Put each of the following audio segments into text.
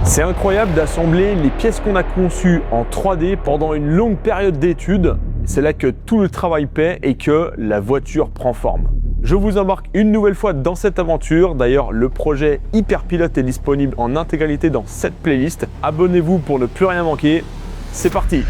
C'est incroyable d'assembler les pièces qu'on a conçues en 3D pendant une longue période d'études. C'est là que tout le travail paie et que la voiture prend forme. Je vous embarque une nouvelle fois dans cette aventure. D'ailleurs, le projet Hyperpilote est disponible en intégralité dans cette playlist. Abonnez-vous pour ne plus rien manquer. C'est parti!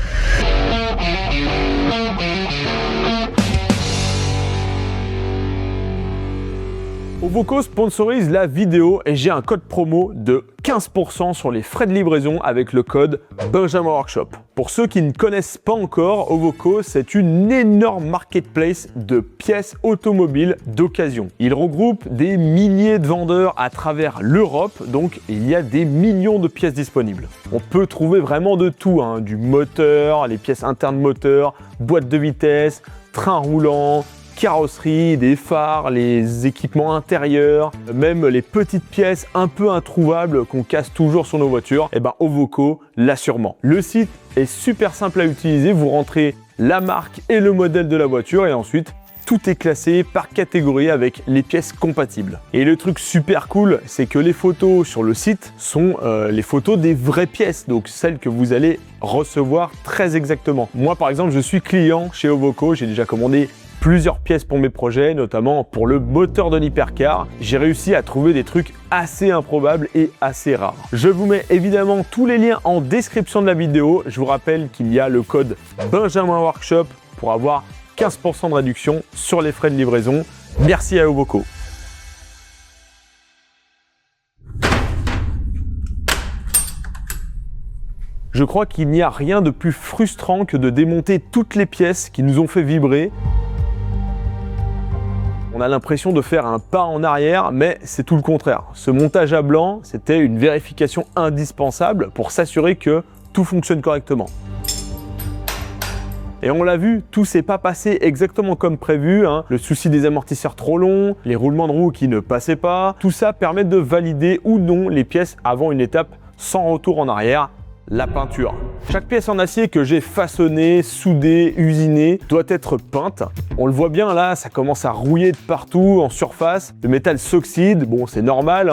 Ovoco sponsorise la vidéo et j'ai un code promo de 15% sur les frais de livraison avec le code Benjamin Workshop. Pour ceux qui ne connaissent pas encore, Ovoco, c'est une énorme marketplace de pièces automobiles d'occasion. Il regroupe des milliers de vendeurs à travers l'Europe, donc il y a des millions de pièces disponibles. On peut trouver vraiment de tout, du moteur, les pièces internes moteur, boîte de vitesse, train roulant, carrosserie, des phares, les équipements intérieurs, même les petites pièces un peu introuvables qu'on casse toujours sur nos voitures, et Ovoco l'a sûrement. Le site est super simple à utiliser, vous rentrez la marque et le modèle de la voiture et ensuite tout est classé par catégorie avec les pièces compatibles. Et le truc super cool, c'est que les photos sur le site sont les photos des vraies pièces, donc celles que vous allez recevoir très exactement. Moi par exemple, je suis client chez Ovoco, j'ai déjà commandé plusieurs pièces pour mes projets, notamment pour le moteur de l'hypercar. J'ai réussi à trouver des trucs assez improbables et assez rares. Je vous mets évidemment tous les liens en description de la vidéo. Je vous rappelle qu'il y a le code Benjamin Workshop pour avoir 15% de réduction sur les frais de livraison. Merci à Ovoco. Je crois qu'il n'y a rien de plus frustrant que de démonter toutes les pièces qui nous ont fait vibrer. On a l'impression de faire un pas en arrière, mais c'est tout le contraire. Ce montage à blanc, c'était une vérification indispensable pour s'assurer que tout fonctionne correctement. Et on l'a vu, tout s'est pas passé exactement comme prévu. Le souci des amortisseurs trop longs, les roulements de roues qui ne passaient pas, tout ça permet de valider ou non les pièces avant une étape sans retour en arrière. La peinture. Chaque pièce en acier que j'ai façonnée, soudée, usinée doit être peinte. On le voit bien là, ça commence à rouiller de partout en surface. Le métal s'oxyde, bon c'est normal,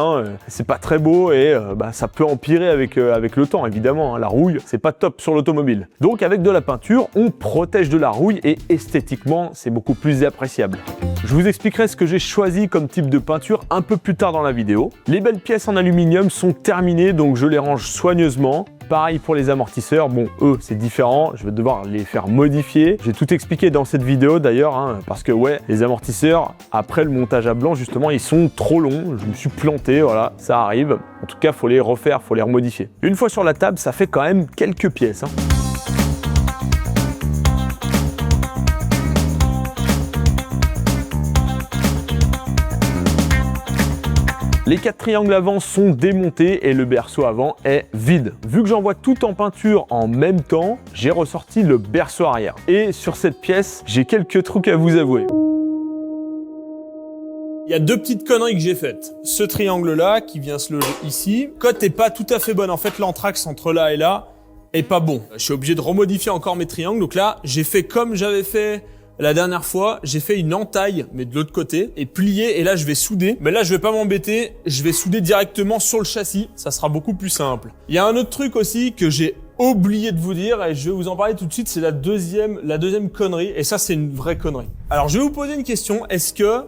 c'est pas très beau et ça peut empirer avec le temps évidemment. La rouille, c'est pas top sur l'automobile. Donc avec de la peinture, on protège de la rouille et esthétiquement, c'est beaucoup plus appréciable. Je vous expliquerai ce que j'ai choisi comme type de peinture un peu plus tard dans la vidéo. Les belles pièces en aluminium sont terminées, donc je les range soigneusement. Pareil pour les amortisseurs, bon eux c'est différent, je vais devoir les faire modifier. J'ai tout expliqué dans cette vidéo d'ailleurs, parce que les amortisseurs, après le montage à blanc justement, ils sont trop longs, je me suis planté, voilà, ça arrive. En tout cas, faut les refaire, faut les remodifier. Une fois sur la table, ça fait quand même quelques pièces. Les 4 triangles avant sont démontés et le berceau avant est vide. Vu que j'envoie tout en peinture en même temps, j'ai ressorti le berceau arrière. Et sur cette pièce, j'ai quelques trucs à vous avouer. Il y a deux petites conneries que j'ai faites. Ce triangle-là qui vient se loger ici, cote est pas tout à fait bonne. En fait, l'anthrax entre là et là est pas bon. Je suis obligé de remodifier encore mes triangles. Donc là, j'ai fait comme j'avais fait la dernière fois, j'ai fait une entaille, mais de l'autre côté, et plié, et là je vais souder. Mais là je vais pas m'embêter, je vais souder directement sur le châssis, ça sera beaucoup plus simple. Il y a un autre truc aussi que j'ai oublié de vous dire, et je vais vous en parler tout de suite, c'est la deuxième connerie, et ça c'est une vraie connerie. Alors je vais vous poser une question, est-ce que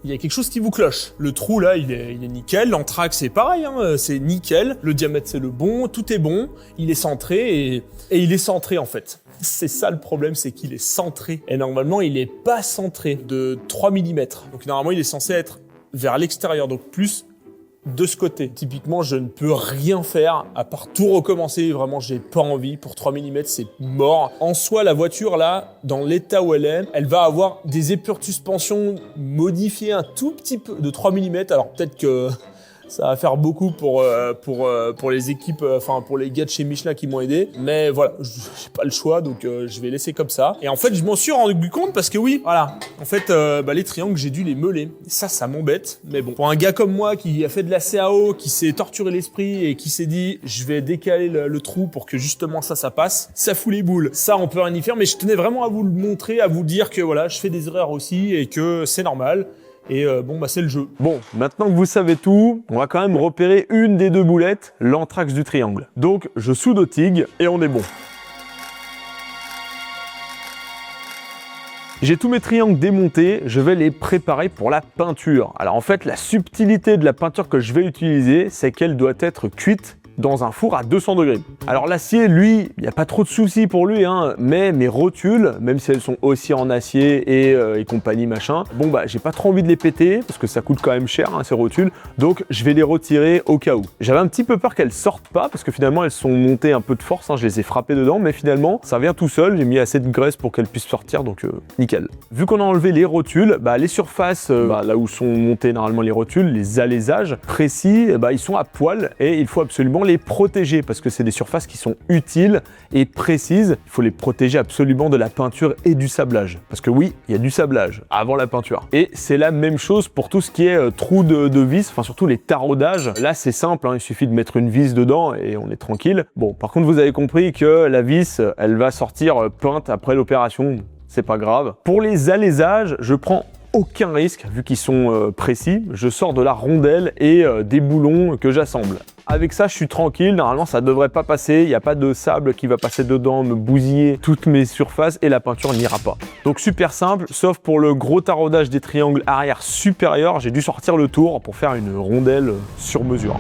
il y a quelque chose qui vous cloche? Le trou là, il est nickel, l'anthrax c'est pareil, c'est nickel, le diamètre c'est le bon, tout est bon, il est centré, et il est centré en fait. C'est ça le problème, c'est qu'il est centré. Et normalement, il est pas centré de 3 mm. Donc normalement, il est censé être vers l'extérieur, donc plus de ce côté. Typiquement, je ne peux rien faire à part tout recommencer. Vraiment, j'ai pas envie. Pour 3 mm, c'est mort. En soi, la voiture, là, dans l'état où elle est, elle va avoir des épures de suspension modifiées un tout petit peu de 3 mm. Alors peut-être que ça va faire beaucoup pour les équipes, pour les gars de chez Michelin qui m'ont aidé. Mais voilà, j'ai pas le choix, donc je vais laisser comme ça. Et en fait, je m'en suis rendu compte parce que oui, voilà. En fait, les triangles, j'ai dû les meuler. Et ça m'embête. Mais bon, pour un gars comme moi qui a fait de la CAO, qui s'est torturé l'esprit et qui s'est dit, je vais décaler le trou pour que justement ça passe, ça fout les boules. Ça, on peut rien y faire. Mais je tenais vraiment à vous le montrer, à vous dire que voilà, je fais des erreurs aussi et que c'est normal. et bon bah c'est le jeu. Bon, maintenant que vous savez tout, on va quand même repérer une des deux boulettes, l'anthrax du triangle. Donc je soude au TIG et on est bon. J'ai tous mes triangles démontés, je vais les préparer pour la peinture. Alors en fait, la subtilité de la peinture que je vais utiliser, c'est qu'elle doit être cuite dans un four à 200 degrés. Alors l'acier, lui, il n'y a pas trop de soucis pour lui, hein, mais mes rotules, même si elles sont aussi en acier et compagnie machin, bon bah j'ai pas trop envie de les péter, parce que ça coûte quand même cher, hein, ces rotules, donc je vais les retirer au cas où. J'avais un petit peu peur qu'elles sortent pas, parce que finalement elles sont montées un peu de force, hein, je les ai frappées dedans, mais finalement ça vient tout seul, j'ai mis assez de graisse pour qu'elles puissent sortir, donc nickel. Vu qu'on a enlevé les rotules, bah, les surfaces, là où sont montées normalement les rotules, les alaisages précis, ils sont à poil, et il faut absolument les protéger parce que c'est des surfaces qui sont utiles et précises. Il faut les protéger absolument de la peinture et du sablage. Parce que oui, il y a du sablage avant la peinture. Et c'est la même chose pour tout ce qui est trous de vis, enfin surtout les taraudages. Là, c'est simple, hein, il suffit de mettre une vis dedans et on est tranquille. Bon, par contre, vous avez compris que la vis, elle va sortir peinte après l'opération. C'est pas grave. Pour les alaisages, je prends aucun risque vu qu'ils sont précis. Je sors de la rondelle et des boulons que j'assemble. Avec ça, je suis tranquille. Normalement, ça devrait pas passer. Il n'y a pas de sable qui va passer dedans, me bousiller toutes mes surfaces et la peinture n'ira pas. Donc super simple, sauf pour le gros taraudage des triangles arrière supérieurs. J'ai dû sortir le tour pour faire une rondelle sur mesure.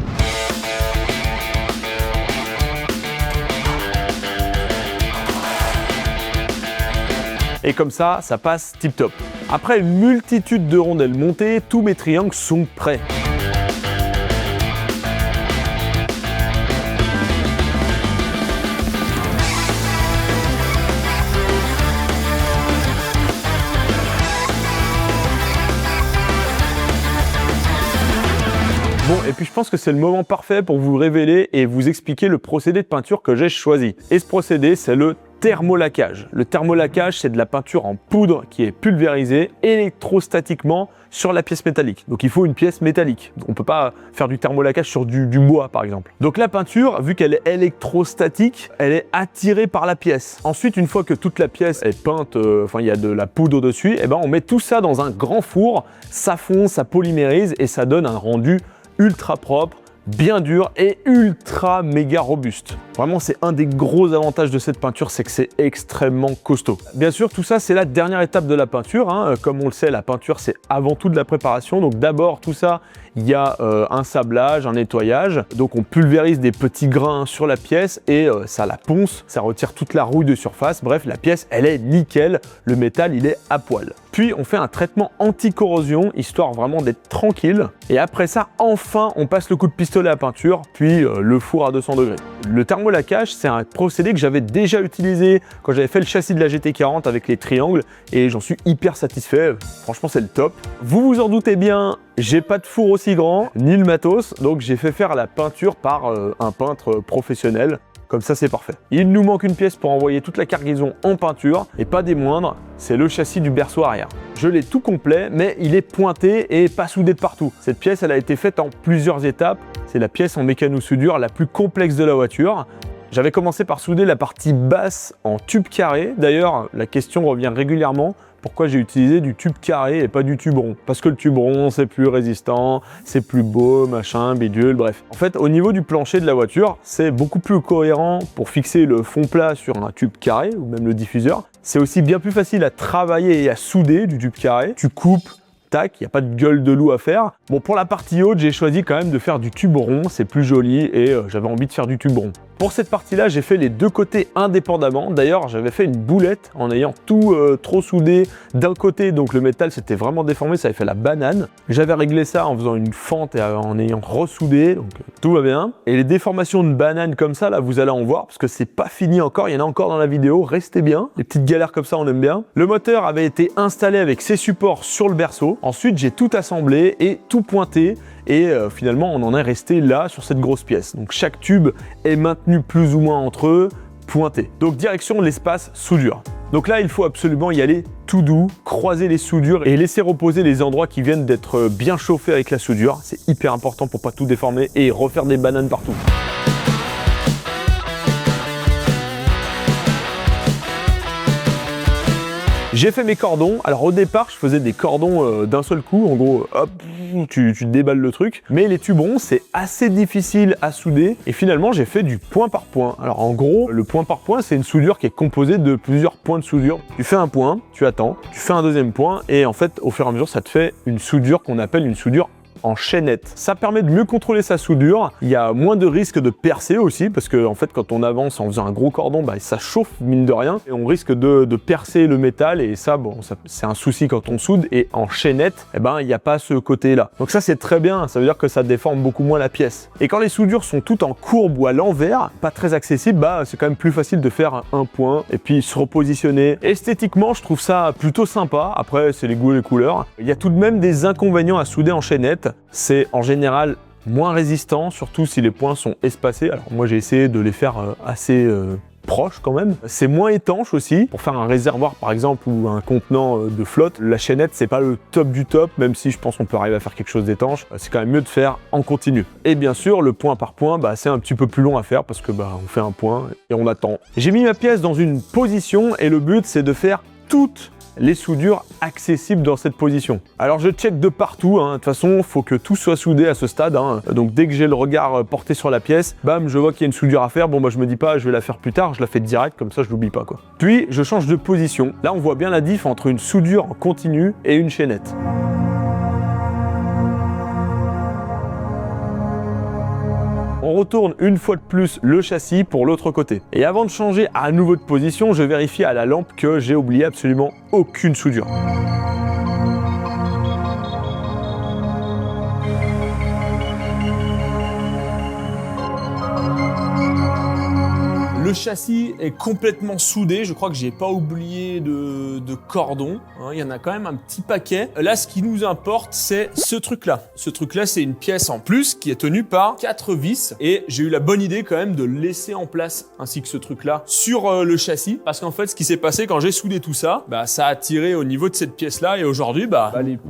Et comme ça passe tip top. Après une multitude de rondelles montées, tous mes triangles sont prêts. Bon, et puis je pense que c'est le moment parfait pour vous révéler et vous expliquer le procédé de peinture que j'ai choisi. Et ce procédé, c'est le thermolaquage. Le thermolaquage, c'est de la peinture en poudre qui est pulvérisée électrostatiquement sur la pièce métallique. Donc il faut une pièce métallique. On ne peut pas faire du thermolaquage sur du bois, par exemple. Donc la peinture, vu qu'elle est électrostatique, elle est attirée par la pièce. Ensuite, une fois que toute la pièce est peinte, il y a de la poudre dessus, et on met tout ça dans un grand four, ça fond, ça polymérise et ça donne un rendu ultra propre, bien dur et ultra méga robuste. Vraiment, c'est un des gros avantages de cette peinture, c'est que c'est extrêmement costaud. Bien sûr, tout ça, c'est la dernière étape de la peinture, hein. Comme on le sait, la peinture, c'est avant tout de la préparation. Donc d'abord, tout ça, il y a un sablage, un nettoyage. Donc on pulvérise des petits grains sur la pièce et ça la ponce, ça retire toute la rouille de surface. Bref, la pièce, elle est nickel. Le métal, il est à poil. Puis on fait un traitement anti-corrosion, histoire vraiment d'être tranquille. Et après ça, enfin, on passe le coup de pistolet à peinture, puis le four à 200 degrés. Le thermolaquage, c'est un procédé que j'avais déjà utilisé quand j'avais fait le châssis de la GT40 avec les triangles et j'en suis hyper satisfait. Franchement, c'est le top. Vous vous en doutez bien, j'ai pas de four aussi grand, ni le matos, donc j'ai fait faire la peinture par un peintre professionnel. Comme ça, c'est parfait. Il nous manque une pièce pour envoyer toute la cargaison en peinture, et pas des moindres, c'est le châssis du berceau arrière. Je l'ai tout complet, mais il est pointé et pas soudé de partout. Cette pièce, elle a été faite en plusieurs étapes. C'est la pièce en mécano-soudure la plus complexe de la voiture. J'avais commencé par souder la partie basse en tube carré. D'ailleurs, la question revient régulièrement. Pourquoi j'ai utilisé du tube carré et pas du tube rond? Parce que le tube rond, c'est plus résistant, c'est plus beau, machin, bidule, bref. En fait, au niveau du plancher de la voiture, c'est beaucoup plus cohérent pour fixer le fond plat sur un tube carré ou même le diffuseur. C'est aussi bien plus facile à travailler et à souder du tube carré. Tu coupes, tac, il n'y a pas de gueule de loup à faire. Bon, pour la partie haute, j'ai choisi quand même de faire du tube rond, c'est plus joli et j'avais envie de faire du tube rond. Pour cette partie-là, j'ai fait les deux côtés indépendamment. D'ailleurs, j'avais fait une boulette en ayant tout trop soudé d'un côté, donc le métal s'était vraiment déformé, ça avait fait la banane. J'avais réglé ça en faisant une fente et en ayant ressoudé, donc tout va bien. Et les déformations de banane comme ça, là, vous allez en voir, parce que c'est pas fini encore, il y en a encore dans la vidéo, restez bien. Les petites galères comme ça, on aime bien. Le moteur avait été installé avec ses supports sur le berceau. Ensuite, j'ai tout assemblé et tout pointé. Et finalement, on en est resté là sur cette grosse pièce. Donc chaque tube est maintenu plus ou moins entre eux, pointé. Donc direction de l'espace soudure. Donc là, il faut absolument y aller tout doux, croiser les soudures et laisser reposer les endroits qui viennent d'être bien chauffés avec la soudure. C'est hyper important pour pas tout déformer et refaire des bananes partout. J'ai fait mes cordons. Alors au départ, je faisais des cordons d'un seul coup. En gros, hop, tu déballes le truc. Mais les tubes ronds, c'est assez difficile à souder. Et finalement, j'ai fait du point par point. Alors en gros, le point par point, c'est une soudure qui est composée de plusieurs points de soudure. Tu fais un point, tu attends, tu fais un deuxième point. Et en fait, au fur et à mesure, ça te fait une soudure qu'on appelle une soudure en chaînette. Ça permet de mieux contrôler sa soudure. Il y a moins de risque de percer aussi parce que en fait quand on avance en faisant un gros cordon, ça chauffe mine de rien et on risque de percer le métal et ça c'est un souci quand on soude. Et en chaînette, il n'y a pas ce côté là. Donc ça c'est très bien, ça veut dire que ça déforme beaucoup moins la pièce. Et quand les soudures sont toutes en courbe ou à l'envers, pas très accessible, c'est quand même plus facile de faire un point et puis se repositionner. Esthétiquement, je trouve ça plutôt sympa. Après c'est les goûts et les couleurs. Il y a tout de même des inconvénients à souder en chaînette. C'est en général moins résistant, surtout si les points sont espacés. Alors moi j'ai essayé de les faire assez proches quand même. C'est moins étanche aussi. Pour faire un réservoir par exemple ou un contenant de flotte, la chaînette c'est pas le top du top, même si je pense qu'on peut arriver à faire quelque chose d'étanche. C'est quand même mieux de faire en continu. Et bien sûr le point par point, c'est un petit peu plus long à faire parce que on fait un point et on attend. J'ai mis ma pièce dans une position et le but c'est de faire toutes les soudures accessibles dans cette position. Alors je check de partout, de toute façon il faut que tout soit soudé à ce stade, donc dès que j'ai le regard porté sur la pièce, bam, je vois qu'il y a une soudure à faire, je me dis pas je vais la faire plus tard, je la fais direct, comme ça je l'oublie pas quoi. Puis je change de position, là on voit bien la diff entre une soudure en continu et une chaînette. On retourne une fois de plus le châssis pour l'autre côté. Et avant de changer à nouveau de position, je vérifie à la lampe que j'ai oublié absolument aucune soudure. Le châssis est complètement soudé, je crois que j'ai pas oublié de cordon, il y en a quand même un petit paquet. Là, ce qui nous importe, c'est ce truc-là. Ce truc-là, c'est une pièce en plus qui est tenue par 4 vis et j'ai eu la bonne idée quand même de le laisser en place, ainsi que ce truc-là, sur le châssis, parce qu'en fait, ce qui s'est passé quand j'ai soudé tout ça, ça a tiré au niveau de cette pièce-là et aujourd'hui,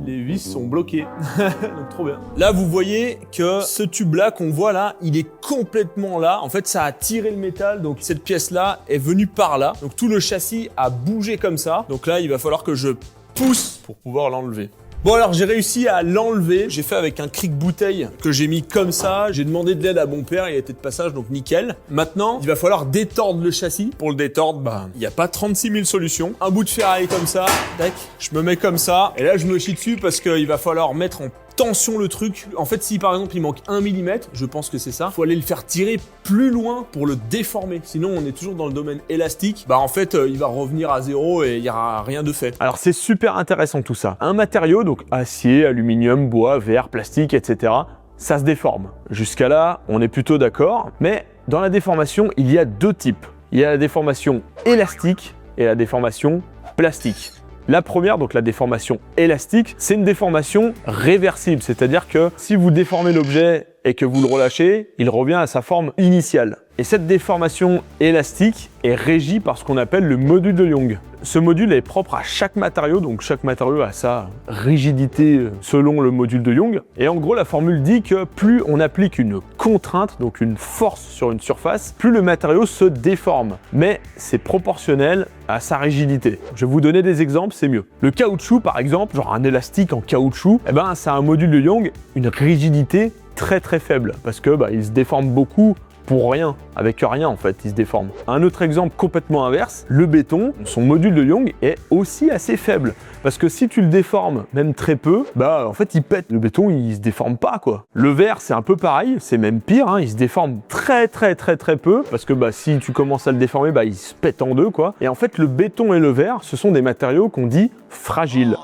les vis sont bloquées. Donc trop bien. Là, vous voyez que ce tube-là qu'on voit là, il est complètement là. En fait, ça a tiré le métal, donc cette pièce-là est venue par là. Donc tout le châssis a bougé comme ça. Donc là, il va falloir que je pousse pour pouvoir l'enlever. Bon alors j'ai réussi à l'enlever, j'ai fait avec un cric-bouteille que j'ai mis comme ça, j'ai demandé de l'aide à mon père, il était de passage donc nickel. Maintenant, il va falloir détordre le châssis. Pour le détordre, il n'y a pas 36 000 solutions. Un bout de ferraille comme ça, tac, je me mets comme ça, et là je me chie dessus parce qu'il va falloir mettre en tension le truc. En fait, si par exemple il manque 1 mm, je pense que c'est ça, faut aller le faire tirer plus loin pour le déformer. Sinon, on est toujours dans le domaine élastique. En fait, il va revenir à zéro et il n'y aura rien de fait. Alors, c'est super intéressant tout ça. Un matériau, donc acier, aluminium, bois, verre, plastique, etc., ça se déforme. Jusqu'à là, on est plutôt d'accord. Mais dans la déformation, il y a deux types. Il y a la déformation élastique et la déformation plastique. La première, donc la déformation élastique, c'est une déformation réversible, c'est-à-dire que si vous déformez l'objet et que vous le relâchez, il revient à sa forme initiale. Et cette déformation élastique est régie par ce qu'on appelle le module de Young. Ce module est propre à chaque matériau, donc chaque matériau a sa rigidité selon le module de Young. Et en gros, la formule dit que plus on applique une contrainte, donc une force sur une surface, plus le matériau se déforme. Mais c'est proportionnel à sa rigidité. Je vais vous donner des exemples, c'est mieux. Le caoutchouc, par exemple, genre un élastique en caoutchouc, ça a un module de Young, une rigidité très très faible, parce que il se déforme beaucoup pour rien, avec rien en fait, il se déforme. Un autre exemple complètement inverse, le béton, son module de Young est aussi assez faible, parce que si tu le déformes même très peu, en fait il pète. Le béton il se déforme pas quoi. Le verre c'est un peu pareil, c'est même pire, il se déforme très peu, parce que si tu commences à le déformer, il se pète en deux quoi. Et en fait le béton et le verre, ce sont des matériaux qu'on dit fragiles.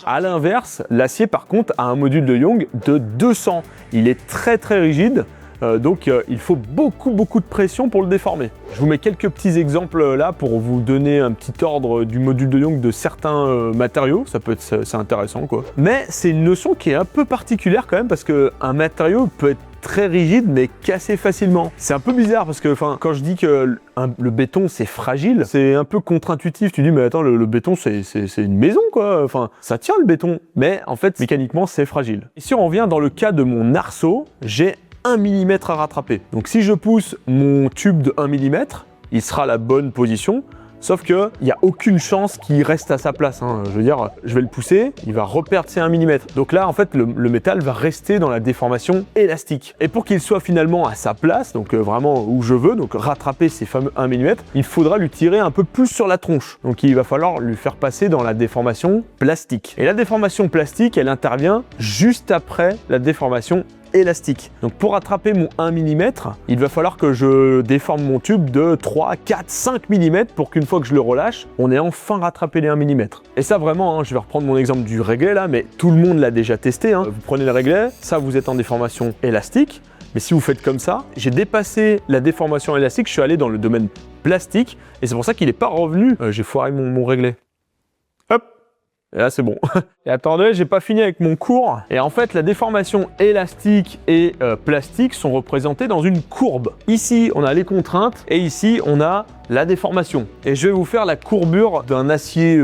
À l'inverse, l'acier par contre a un module de Young de 200. Il est très rigide. Donc il faut beaucoup de pression pour le déformer. Je vous mets quelques petits exemples là pour vous donner un petit ordre du module de Young de certains matériaux, ça peut être c'est intéressant quoi. Mais c'est une notion qui est un peu particulière quand même parce qu'un matériau peut être très rigide mais cassé facilement. C'est un peu bizarre parce que quand je dis que le béton c'est fragile, c'est un peu contre-intuitif. Tu dis mais attends le béton c'est une maison quoi, ça tient le béton, mais en fait mécaniquement c'est fragile. Et si on revient dans le cas de mon arceau, j'ai 1 mm à rattraper. Donc si je pousse mon tube de 1 mm, il sera à la bonne position. Sauf que il n'y a aucune chance qu'il reste à sa place. Hein. Je veux dire, je vais le pousser, il va reperdre ses 1 mm. Donc là, en fait, le métal va rester dans la déformation élastique. Et pour qu'il soit finalement à sa place, donc vraiment où je veux, donc rattraper ces fameux 1 mm, il faudra lui tirer un peu plus sur la tronche. Donc il va falloir lui faire passer dans la déformation plastique. Et la déformation plastique, elle intervient juste après la déformation élastique. Donc pour rattraper mon 1 mm, il va falloir que je déforme mon tube de 3, 4, 5 mm pour qu'une fois que je le relâche, on ait enfin rattrapé les 1 mm. Et ça vraiment, hein, je vais reprendre mon exemple du réglet là, mais tout le monde l'a déjà testé. Hein. Vous prenez le réglet, ça vous êtes en déformation élastique, mais si vous faites comme ça, j'ai dépassé la déformation élastique, je suis allé dans le domaine plastique, et c'est pour ça qu'il n'est pas revenu. J'ai foiré mon réglet. Hop! Et là, c'est bon. Et attendez, j'ai pas fini avec mon cours. Et en fait, la déformation élastique et plastique sont représentées dans une courbe. Ici, on a les contraintes et ici, on a la déformation. Et je vais vous faire la courbure d'un acier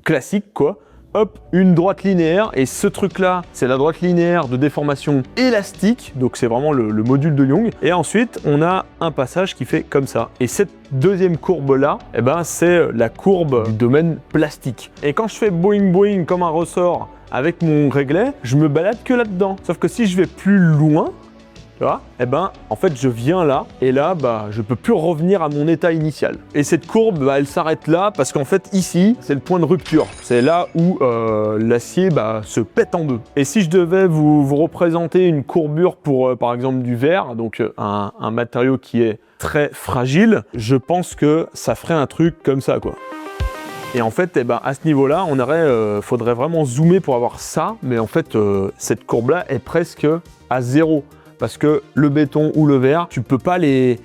classique, quoi. Hop, une droite linéaire, et ce truc-là, c'est la droite linéaire de déformation élastique, donc c'est vraiment le module de Young. Et ensuite, on a un passage qui fait comme ça. Et cette deuxième courbe-là, eh ben, c'est la courbe du domaine plastique. Et quand je fais boing comme un ressort avec mon réglet, je me balade que là-dedans. Sauf que si je vais plus loin, tu vois, eh ben, en fait, je viens là, et là, bah, je peux plus revenir à mon état initial. Et cette courbe, bah, elle s'arrête là, parce qu'en fait, ici, c'est le point de rupture. C'est là où l'acier se pète en deux. Et si je devais vous représenter une courbure pour, par exemple, du verre, donc un matériau qui est très fragile, je pense que ça ferait un truc comme ça, quoi. Et en fait, eh ben, à ce niveau-là, faudrait vraiment zoomer pour avoir ça, mais en fait, cette courbe-là est presque à 0. Parce que le béton ou le verre, tu peux pas les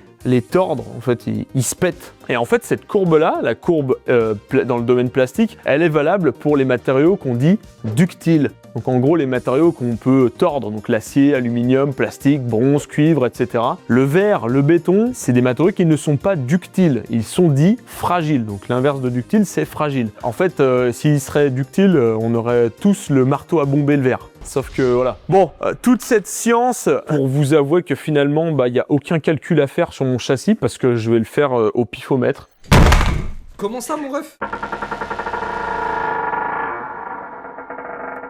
tordre, en fait, ils se pètent. Et en fait, cette courbe-là, la courbe dans le domaine plastique, elle est valable pour les matériaux qu'on dit ductiles. Donc en gros, les matériaux qu'on peut tordre, donc l'acier, aluminium, plastique, bronze, cuivre, etc. Le verre, le béton, c'est des matériaux qui ne sont pas ductiles, ils sont dits fragiles. Donc l'inverse de ductile, c'est fragile. En fait, s'ils seraient ductiles, on aurait tous le marteau à bomber le verre. Sauf que voilà. Bon, toute cette science pour vous avouer que finalement, il n'y a aucun calcul à faire sur mon châssis parce que je vais le faire au pifomètre. Comment ça, mon ref?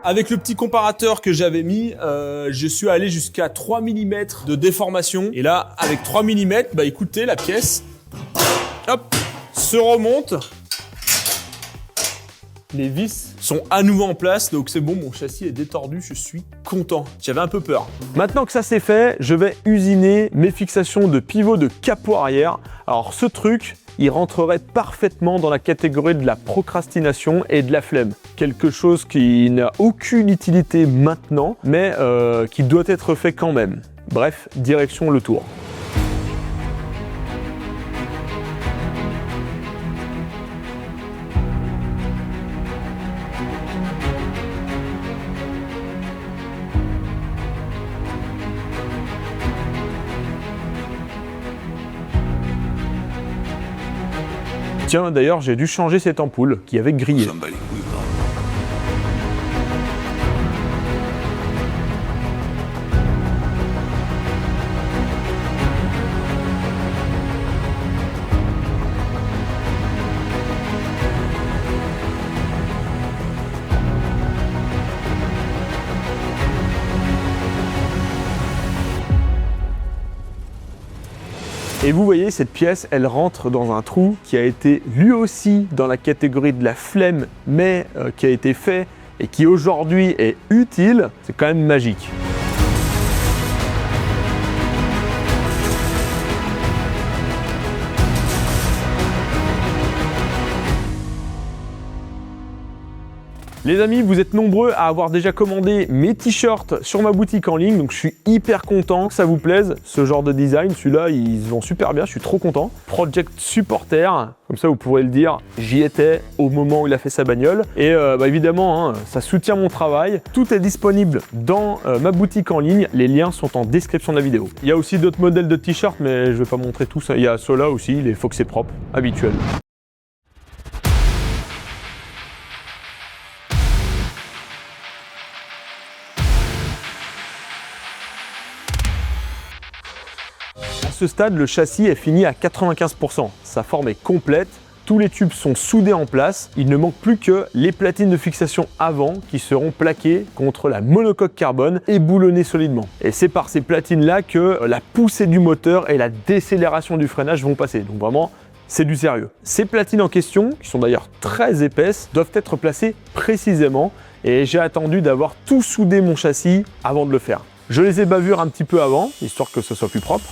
Avec le petit comparateur que j'avais mis, je suis allé jusqu'à 3 mm de déformation. Et là, avec 3 mm, bah écoutez, la pièce, hop, se remonte. Les vis sont à nouveau en place, donc c'est bon, mon châssis est détordu, je suis content. J'avais un peu peur. Maintenant que ça c'est fait, je vais usiner mes fixations de pivot de capot arrière. Alors ce truc, il rentrerait parfaitement dans la catégorie de la procrastination et de la flemme. Quelque chose qui n'a aucune utilité maintenant, mais qui doit être fait quand même. Bref, direction le tour. Tiens, d'ailleurs, j'ai dû changer cette ampoule qui avait grillé. Et vous voyez, cette pièce, elle rentre dans un trou qui a été lui aussi dans la catégorie de la flemme, mais qui a été fait et qui aujourd'hui est utile. C'est quand même magique. Les amis, vous êtes nombreux à avoir déjà commandé mes t-shirts sur ma boutique en ligne, donc je suis hyper content que ça vous plaise, ce genre de design. Celui-là, il se vend super bien, je suis trop content. Project Supporter, comme ça vous pourrez le dire, j'y étais au moment où il a fait sa bagnole. Et évidemment, hein, ça soutient mon travail. Tout est disponible dans ma boutique en ligne, les liens sont en description de la vidéo. Il y a aussi d'autres modèles de t-shirts, mais je ne vais pas montrer tous. Il y a ceux-là aussi, les Fox et propres, habituels. À ce stade, le châssis est fini à 95%. Sa forme est complète, Tous les tubes sont soudés en place. Il ne manque plus que les platines de fixation avant qui seront plaquées contre la monocoque carbone et boulonnées solidement. Et c'est par ces platines-là que la poussée du moteur et la décélération du freinage vont passer. Donc vraiment, c'est du sérieux. Ces platines en question, qui sont d'ailleurs très épaisses, doivent être placées précisément et j'ai attendu d'avoir tout soudé mon châssis avant de le faire. Je les ai bavures un petit peu avant, histoire que ce soit plus propre.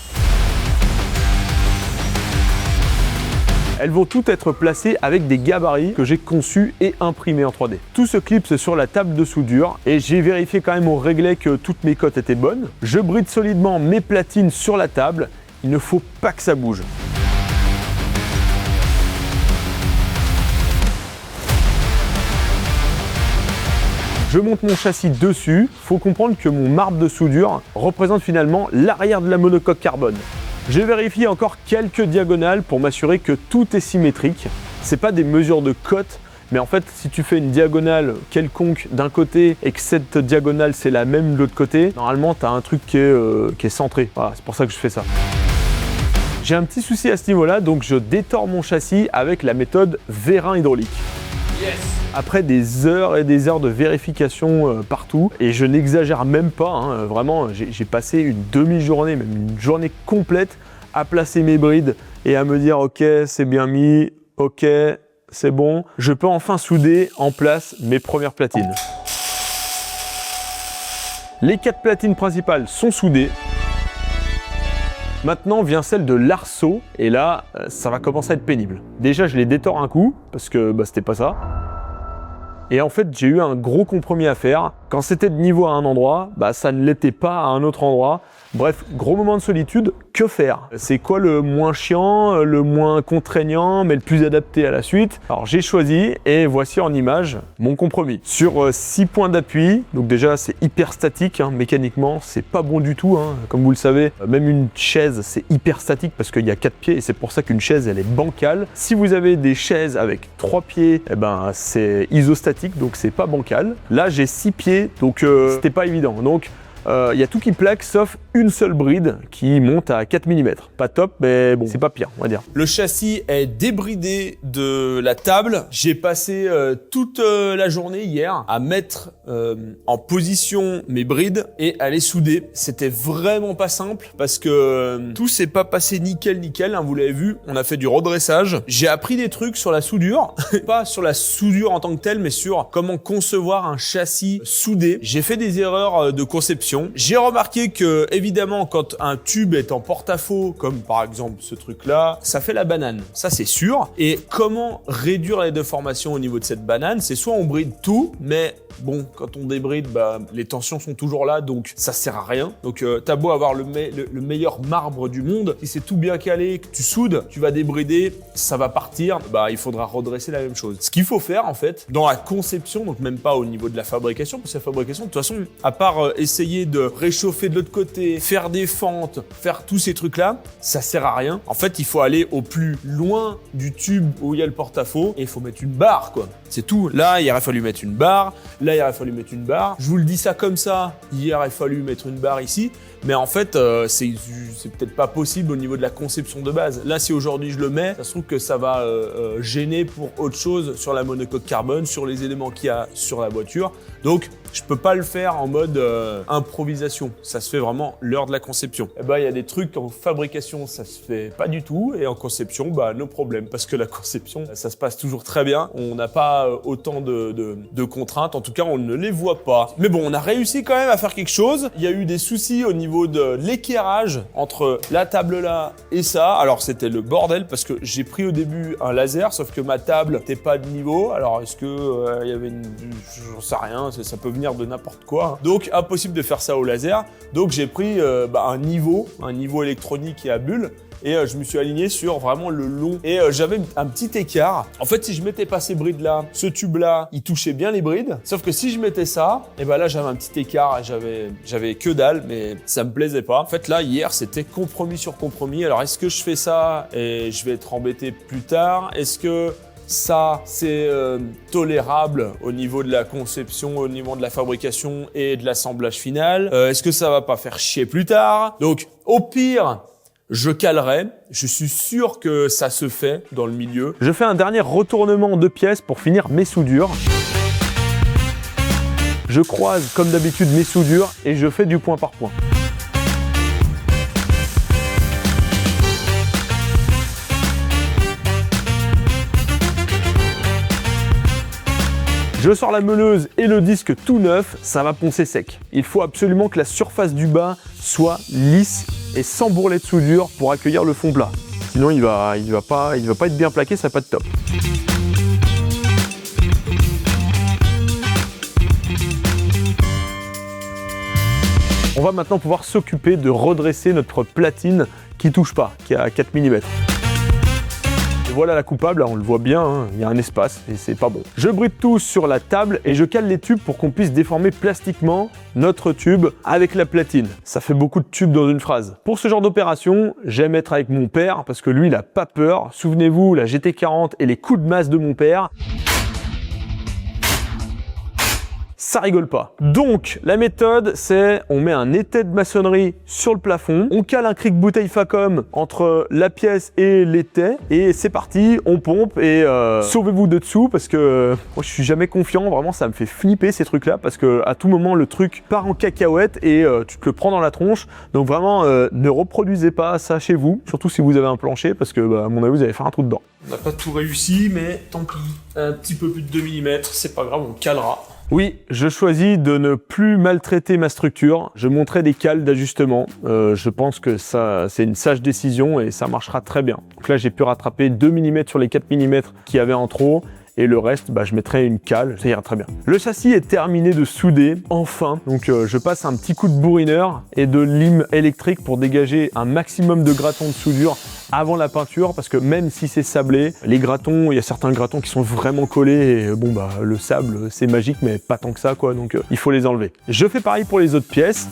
Elles vont toutes être placées avec des gabarits que j'ai conçus et imprimés en 3D. Tout se clipse sur la table de soudure et j'ai vérifié quand même au réglet que toutes mes cotes étaient bonnes. Je bride solidement mes platines sur la table, il ne faut pas que ça bouge. Je monte mon châssis dessus, faut comprendre que mon marbre de soudure représente finalement l'arrière de la monocoque carbone. J'ai vérifié encore quelques diagonales pour m'assurer que tout est symétrique. C'est pas des mesures de cote, mais en fait si tu fais une diagonale quelconque d'un côté et que cette diagonale c'est la même de l'autre côté, normalement tu as un truc qui est centré. Voilà, c'est pour ça que je fais ça. J'ai un petit souci à ce niveau-là, donc je détords mon châssis avec la méthode vérin hydraulique. Yes. Après des heures et des heures de vérification partout, et je n'exagère même pas, hein, vraiment j'ai passé une demi-journée, même une journée complète à placer mes brides et à me dire ok c'est bien mis, ok c'est bon, je peux enfin souder en place mes premières platines. Les 4 platines principales sont soudées. Maintenant vient celle de l'arceau et là ça va commencer à être pénible. Déjà je les détors un coup parce que c'était pas ça. Et en fait j'ai eu un gros compromis à faire. Quand c'était de niveau à un endroit, ça ne l'était pas à un autre endroit. Bref, gros moment de solitude, que faire? C'est quoi le moins chiant, le moins contraignant, mais le plus adapté à la suite? Alors j'ai choisi et voici en image mon compromis. Sur 6 points d'appui, donc déjà c'est hyper statique, hein, mécaniquement c'est pas bon du tout, hein. Comme vous le savez, même une chaise c'est hyper statique parce qu'il y a 4 pieds et c'est pour ça qu'une chaise elle est bancale. Si vous avez des chaises avec 3 pieds, c'est isostatique donc c'est pas bancal. Là j'ai 6 pieds donc c'était pas évident. Donc il y a tout qui plaque sauf une seule bride qui monte à 4 mm. Pas top, mais bon, c'est pas pire, on va dire. Le châssis est débridé de la table. J'ai passé toute la journée hier à mettre en position mes brides et à les souder. C'était vraiment pas simple parce que tout s'est pas passé nickel, hein, vous l'avez vu. On a fait du redressage. J'ai appris des trucs sur la soudure, pas sur la soudure en tant que telle, mais sur comment concevoir un châssis soudé. J'ai fait des erreurs de conception. J'ai remarqué que évidemment, quand un tube est en porte-à-faux, comme par exemple ce truc-là, ça fait la banane. Ça, c'est sûr. Et comment réduire les déformations au niveau de cette banane? C'est soit on bride tout, mais bon, quand on débride, les tensions sont toujours là, donc ça sert à rien. Donc t'as beau avoir le meilleur marbre du monde, si c'est tout bien calé, que tu soudes, tu vas débrider, ça va partir, il faudra redresser la même chose. Ce qu'il faut faire en fait, dans la conception, donc même pas au niveau de la fabrication, parce que la fabrication, de toute façon, à part essayer de réchauffer de l'autre côté, faire des fentes, faire tous ces trucs-là, ça sert à rien. En fait, il faut aller au plus loin du tube où il y a le porte-à-faux et il faut mettre une barre, quoi. C'est tout. Là, il aurait fallu mettre une barre. Là, il aurait fallu mettre une barre. Je vous le dis ça comme ça. Il aurait fallu mettre une barre ici. Mais en fait, c'est peut-être pas possible au niveau de la conception de base. Là, si aujourd'hui je le mets, ça se trouve que ça va gêner pour autre chose sur la monocoque carbone, sur les éléments qu'il y a sur la voiture. Donc, je peux pas le faire en mode improvisation. Ça se fait vraiment l'heure de la conception. Il y a des trucs en fabrication, ça se fait pas du tout. Et en conception, nos problèmes. Parce que la conception, ça se passe toujours très bien. On n'a pas autant de contraintes. En tout cas, on ne les voit pas. Mais bon, on a réussi quand même à faire quelque chose. Il y a eu des soucis au niveau de l'éclairage entre la table là et ça. Alors, c'était le bordel parce que j'ai pris au début un laser, sauf que ma table n'était pas de niveau. Alors, est-ce que il y avait j'en sais rien, ça peut venir de n'importe quoi. Donc, impossible de faire ça au laser. Donc, j'ai pris un niveau électronique et à bulle. Et je me suis aligné sur vraiment le long. Et j'avais un petit écart. En fait, si je mettais pas ces brides-là, ce tube-là, il touchait bien les brides. Sauf que si je mettais ça, et là, j'avais un petit écart. J'avais que dalle, mais ça me plaisait pas. En fait, là, hier, c'était compromis sur compromis. Alors, est-ce que je fais ça et je vais être embêté plus tard? Est-ce que ça, c'est tolérable au niveau de la conception, au niveau de la fabrication et de l'assemblage final? Est-ce que ça va pas faire chier plus tard? Donc, au pire, Je calerai. Je suis sûr que ça se fait dans le milieu. Je fais un dernier retournement de pièces pour finir mes soudures. Je croise comme d'habitude mes soudures et je fais du point par point. Je sors la meuleuse et le disque tout neuf, ça va poncer sec. Il faut absolument que la surface du bas soit lisse et sans bourrelet de soudure pour accueillir le fond plat. Sinon il va pas être bien plaqué, ça va pas être top. On va maintenant pouvoir s'occuper de redresser notre platine qui touche pas, qui est à 4 mm. Voilà la coupable, là, on le voit bien, hein, il y a un espace et c'est pas bon. Je bride tout sur la table et je cale les tubes pour qu'on puisse déformer plastiquement notre tube avec la platine. Ça fait beaucoup de tubes dans une phrase. Pour ce genre d'opération, j'aime être avec mon père parce que lui, il a pas peur. Souvenez-vous, la GT40 et les coups de masse de mon père. Ça rigole pas. Donc, la méthode, c'est on met un étai de maçonnerie sur le plafond, on cale un cric bouteille Facom entre la pièce et l'étai, et c'est parti, on pompe, et sauvez-vous de dessous, parce que moi je suis jamais confiant, vraiment ça me fait flipper ces trucs-là, parce que à tout moment le truc part en cacahuète et tu te le prends dans la tronche, donc vraiment ne reproduisez pas ça chez vous, surtout si vous avez un plancher, parce que à mon avis vous allez faire un trou dedans. On n'a pas tout réussi, mais tant pis. Un petit peu plus de 2 mm, c'est pas grave, on calera. Oui, je choisis de ne plus maltraiter ma structure. Je montrerai des cales d'ajustement. Je pense que ça, c'est une sage décision et ça marchera très bien. Donc là, j'ai pu rattraper 2 mm sur les 4 mm qu'il y avait en trop. Et le reste, je mettrai une cale, ça ira très bien. Le châssis est terminé de souder, enfin. Donc je passe un petit coup de bourrineur et de lime électrique pour dégager un maximum de gratons de soudure avant la peinture, parce que même si c'est sablé, les gratons, il y a certains gratons qui sont vraiment collés, et le sable, c'est magique, mais pas tant que ça, quoi, donc il faut les enlever. Je fais pareil pour les autres pièces.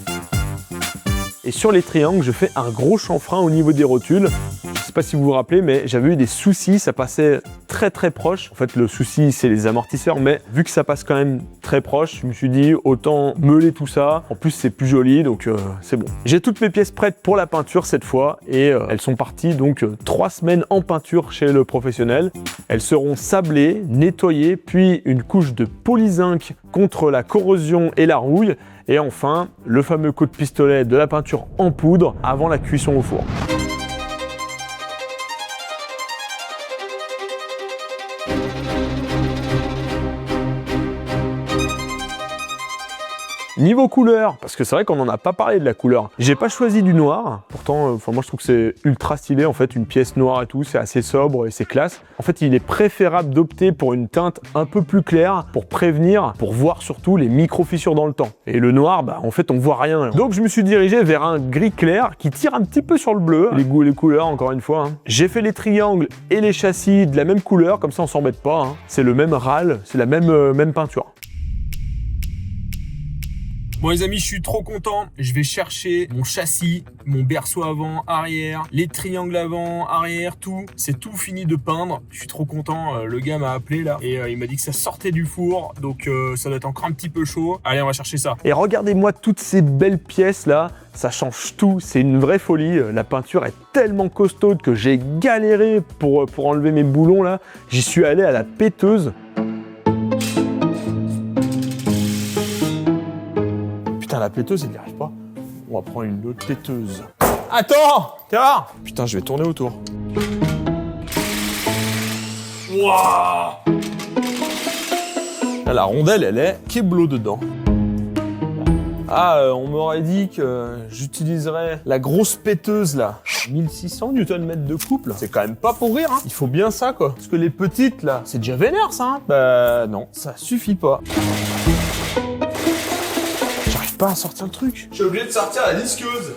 Et sur les triangles, je fais un gros chanfrein au niveau des rotules. Je sais pas si vous vous rappelez, mais j'avais eu des soucis, ça passait très très proche. En fait, le souci, c'est les amortisseurs, mais vu que ça passe quand même très proche, je me suis dit autant meuler tout ça. En plus, c'est plus joli, donc c'est bon. J'ai toutes mes pièces prêtes pour la peinture cette fois, et elles sont parties donc 3 semaines en peinture chez le professionnel. Elles seront sablées, nettoyées, puis une couche de polyzinc contre la corrosion et la rouille. Et enfin, le fameux coup de pistolet de la peinture en poudre avant la cuisson au four. Niveau couleur, parce que c'est vrai qu'on n'en a pas parlé de la couleur. J'ai pas choisi du noir, pourtant, moi je trouve que c'est ultra stylé en fait, une pièce noire et tout, c'est assez sobre et c'est classe. En fait, il est préférable d'opter pour une teinte un peu plus claire pour prévenir, pour voir surtout les micro-fissures dans le temps. Et le noir, en fait, on voit rien. Donc je me suis dirigé vers un gris clair qui tire un petit peu sur le bleu, les goûts et les couleurs encore une fois. J'ai fait les triangles et les châssis de la même couleur, comme ça on s'embête pas. C'est le même râle, c'est la même peinture. Bon les amis, je suis trop content. Je vais chercher mon châssis, mon berceau avant, arrière, les triangles avant, arrière, tout. C'est tout fini de peindre. Je suis trop content. Le gars m'a appelé là et il m'a dit que ça sortait du four. Donc ça doit être encore un petit peu chaud. Allez, on va chercher ça. Et regardez-moi toutes ces belles pièces là. Ça change tout. C'est une vraie folie. La peinture est tellement costaude que j'ai galéré pour enlever mes boulons là. J'y suis allé à la péteuse. La péteuse, elle n'y arrive pas. On va prendre une autre péteuse. Attends, Terra. Putain, je vais tourner autour. Waouh. La rondelle, elle est keblo dedans. Ah, on m'aurait dit que j'utiliserais la grosse péteuse là. 1600 Nm de couple. C'est quand même pas pour rire, hein. Il faut bien ça, quoi. Parce que les petites là, c'est déjà vénère ça, hein. Non, ça suffit pas. Pas à sortir le truc. Je suis obligé de sortir la disqueuse.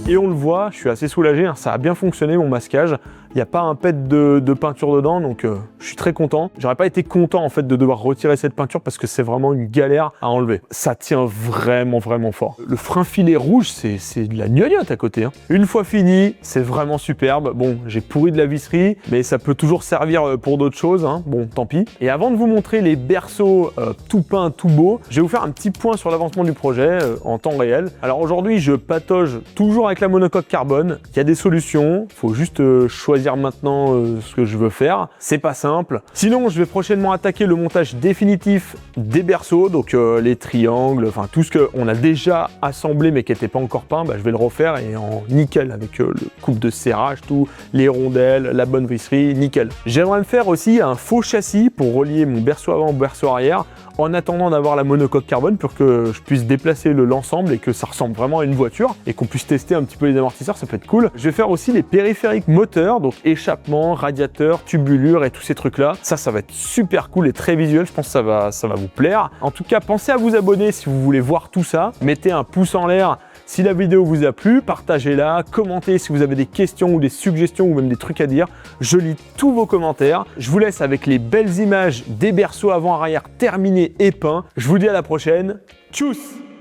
Et on le voit, je suis assez soulagé, ça a bien fonctionné mon masquage. Il n'y a pas un pet de peinture dedans, donc je suis très content. J'aurais pas été content en fait de devoir retirer cette peinture parce que c'est vraiment une galère à enlever. Ça tient vraiment fort. Le frein filet rouge, c'est de la gnognotte à côté, hein. Une fois fini, c'est vraiment superbe. Bon, j'ai pourri de la visserie, mais ça peut toujours servir pour d'autres choses, hein. Bon, tant pis. Et avant de vous montrer les berceaux tout peints, tout beaux, je vais vous faire un petit point sur l'avancement du projet en temps réel. Alors aujourd'hui, je patauge toujours avec la monocoque carbone. Il y a des solutions, faut juste choisir maintenant ce que je veux faire. C'est pas simple. Sinon, je vais prochainement attaquer le montage définitif des berceaux, donc les triangles, enfin tout ce qu'on a déjà assemblé mais qui n'était pas encore peint, bah, je vais le refaire et en nickel avec le coupe de serrage, tout, les rondelles, la bonne visserie, nickel. J'aimerais me faire aussi un faux châssis pour relier mon berceau avant au berceau arrière en attendant d'avoir la monocoque carbone pour que je puisse déplacer l'ensemble et que ça ressemble vraiment à une voiture et qu'on puisse tester un petit peu les amortisseurs, ça peut être cool. Je vais faire aussi les périphériques moteurs, donc échappement, radiateur, tubulure et tous ces trucs là. Ça va être super cool et très visuel, je pense que ça va vous plaire. En tout cas, pensez à vous abonner si vous voulez voir tout ça. Mettez un pouce en l'air si la vidéo vous a plu, partagez-la, commentez si vous avez des questions ou des suggestions ou même des trucs à dire. Je lis tous vos commentaires. Je vous laisse avec les belles images des berceaux avant-arrière terminés et peints. Je vous dis à la prochaine. Tchuss!